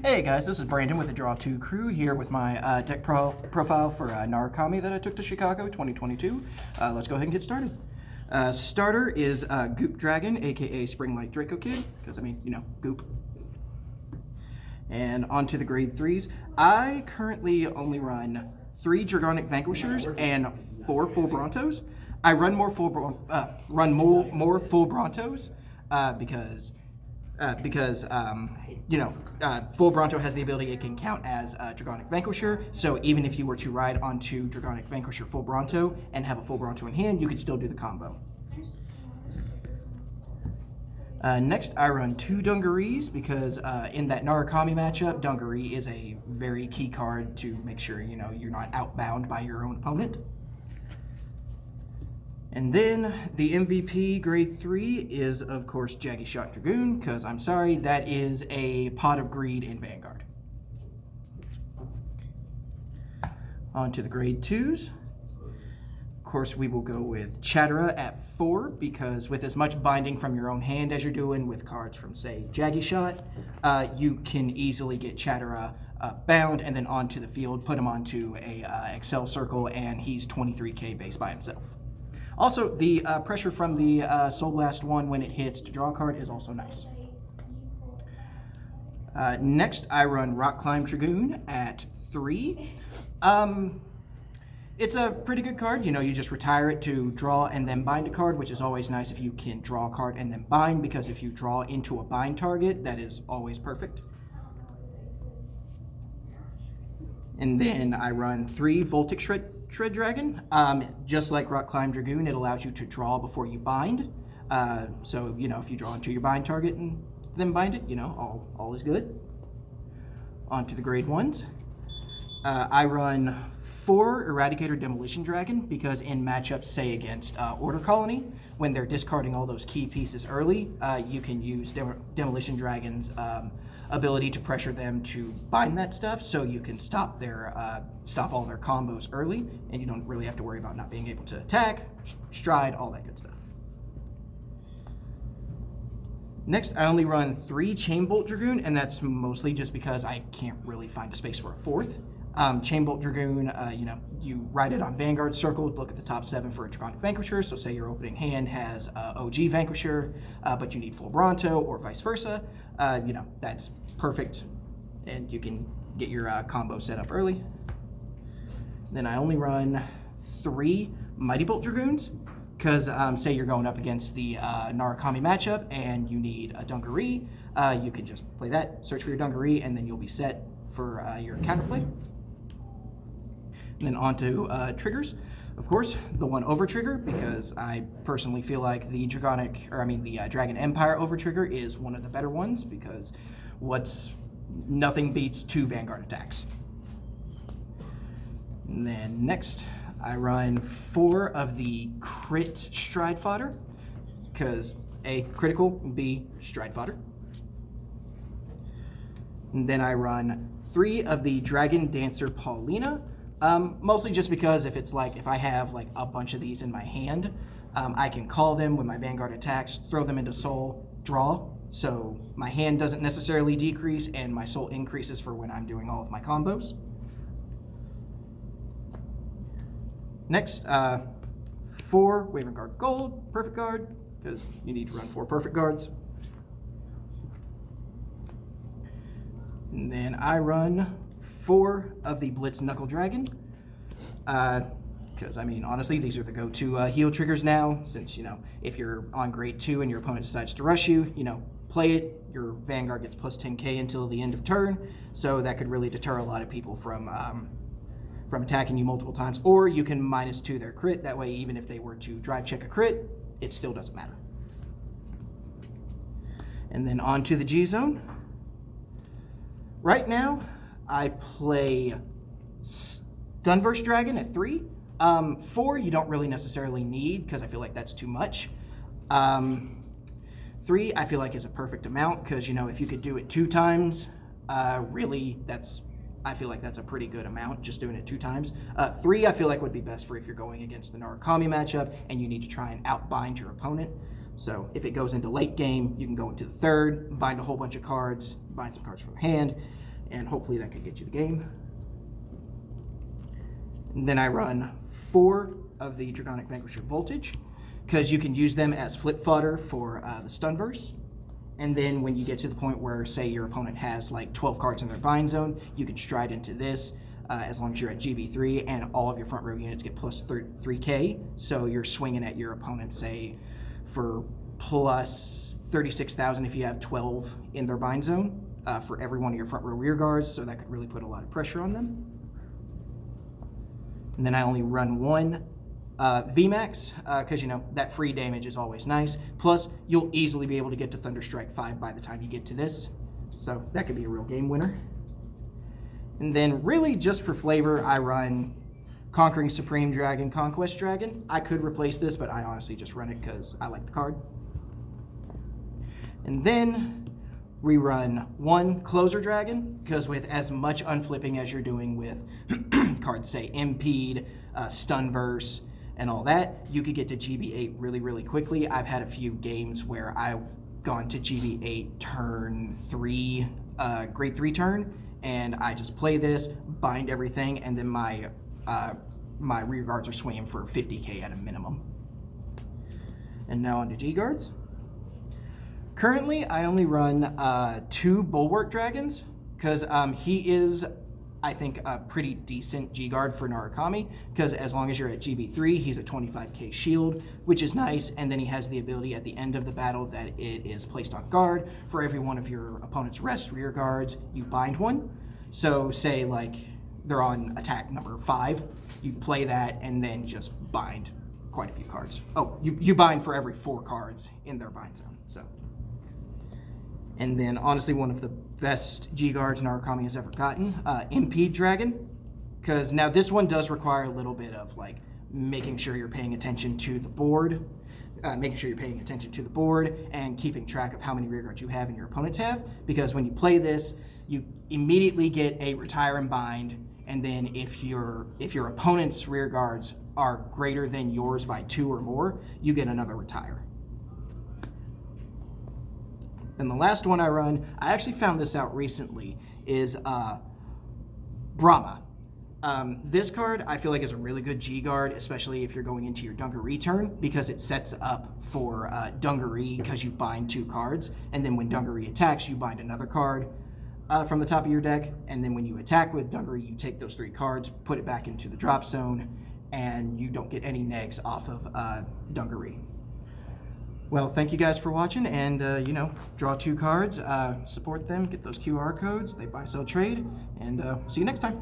Hey guys, this is Brandon with the Draw 2 crew here with my deck profile for Narukami that I took to Chicago 2022. Let's go ahead and get started. Starter is Goop Dragon, aka Springlight Draco Kid, because I mean, you know, Goop. And on to the grade 3s. I currently only run 3 Dragonic Vanquishers and 4 Full Brontos. I run more Full Brontos because Full Bronto has the ability it can count as a Dragonic Vanquisher, so even if you were to ride onto Dragonic Vanquisher Full Bronto and have a Full Bronto in hand, you could still do the combo. Next, I run 2 Dungarees because in that Narukami matchup, Dungaree is a very key card to make sure you're not outbound by your own opponent. And then the MVP grade 3 is, of course, Jaggy Shot Dragoon, because I'm sorry, that is a Pot of Greed in Vanguard. On to the grade 2s. Of course, we will go with Chatera at 4, because with as much binding from your own hand as you're doing with cards from, say, Jaggy Shot, you can easily get Chatera bound and then onto the field, put him onto a Excel circle, and he's 23k base by himself. Also, the pressure from the Soul Blast 1 when it hits to draw a card is also nice. Next, I run Rock Climb Dragoon at 3. It's a pretty good card. You just retire it to draw and then bind a card, which is always nice if you can draw a card and then bind, because if you draw into a bind target, that is always perfect. And then I run 3 Voltic Shred Dragon. Just like Rock Climb Dragoon, it allows you to draw before you bind. So, if you draw into your bind target and then bind it, all is good. On to the grade 1s. I run 4 Eradicator Demolition Dragon because in matchups, say against Order Colony, when they're discarding all those key pieces early, you can use Demolition Dragon's ability to pressure them to bind that stuff, so you can stop all their combos early, and you don't really have to worry about not being able to attack, stride, all that good stuff. Next, I only run 3 Chain Bolt Dragoon, and that's mostly just because I can't really find a space for a 4th. Chain Bolt Dragoon, you ride it on Vanguard Circle, look at the top 7 for a Dragonic Vanquisher, so say your opening hand has OG Vanquisher, but you need Full Bronto, or vice versa, that's perfect, and you can get your combo set up early. Then I only run 3 Mighty Bolt Dragoons, because say you're going up against the Narukami matchup, and you need a Dungaree, you can just play that, search for your Dungaree, and then you'll be set for your counterplay. And then on to triggers. Of course, the 1 over trigger, because I personally feel like the Dragon Empire over trigger is one of the better ones, because nothing beats 2 Vanguard attacks. And then next, I run 4 of the crit stride fodder, because A, critical, B, stride fodder. And then I run 3 of the Dragon Dancer Paulina, mostly just because if I have a bunch of these in my hand, I can call them when my Vanguard attacks, throw them into soul, draw, so my hand doesn't necessarily decrease and my soul increases for when I'm doing all of my combos. Next, 4 Wavering Guard Gold, Perfect Guard, because you need to run 4 Perfect Guards. And then I run 4 of the Blitz Knuckle Dragon, because honestly, these are the go-to heal triggers now, since if you're on grade 2 and your opponent decides to rush you, play it, your Vanguard gets plus 10k until the end of turn, so that could really deter a lot of people from attacking you multiple times, or you can -2 their crit, that way even if they were to drive check a crit, it still doesn't matter. And then on to the G-Zone. Right now, I play Stunverse Dragon at 3. 4 you don't really necessarily need, because I feel like that's too much. 3 I feel like is a perfect amount, because if you could do it 2 times, really I feel like that's a pretty good amount, just doing it 2 times. 3 I feel like would be best for if you're going against the Narukami matchup and you need to try and outbind your opponent. So if it goes into late game, you can go into the 3rd, bind a whole bunch of cards, bind some cards from your hand, and hopefully that could get you the game. And then I run 4 of the Dragonic Vanquisher Voltage, because you can use them as flip fodder for the Stunverse. And then when you get to the point where, say, your opponent has like 12 cards in their bind zone, you can stride into this as long as you're at GB3, and all of your front row units get plus 3k. So you're swinging at your opponent, say, for plus 36,000 if you have 12 in their bind zone for every one of your front row rear guards. So that could really put a lot of pressure on them. And then I only run 1 VMAX, because you know that free damage is always nice. Plus, you'll easily be able to get to Thunderstrike 5 by the time you get to this. So that could be a real game winner. And then really just for flavor, I run Conquering Supreme Dragon, Conquest Dragon. I could replace this, but I honestly just run it because I like the card. And then we run 1 Closer Dragon, because with as much unflipping as you're doing with cards, say Impede, Stunverse, and all that, you could get to GB8 really, really quickly. I've had a few games where I've gone to GB8 turn 3, grade 3 turn, and I just play this, bind everything, and then my my rear guards are swinging for 50k at a minimum. And now on to G guards. Currently, I only run 2 Bulwark Dragons, because he is, I think, a pretty decent G-Guard for Narukami, because as long as you're at GB3, he's a 25k shield, which is nice, and then he has the ability at the end of the battle that it is placed on guard. For every one of your opponent's rest rear guards, you bind 1. So say, like, they're on attack number 5, you play that and then just bind quite a few cards. Oh, you bind for every 4 cards in their bind zone, so. And then, honestly, one of the best G-Guards Narukami has ever gotten, Impede Dragon, because now this one does require a little bit of, like, making sure you're paying attention to the board, and keeping track of how many rear guards you have and your opponents have, because when you play this, you immediately get a retire and bind, and then if your opponent's rear guards are greater than yours by 2 or more, you get another retire. And the last one I run, I actually found this out recently, is Brahma. This card I feel like is a really good G-Guard, especially if you're going into your Dungaree turn, because it sets up for Dungaree because you bind 2 cards, and then when Dungaree attacks, you bind another card from the top of your deck, and then when you attack with Dungaree, you take those 3 cards, put it back into the drop zone, and you don't get any negs off of Dungaree. Well, thank you guys for watching, and you know, draw 2 cards, support them, get those QR codes, they buy, sell, trade, and see you next time.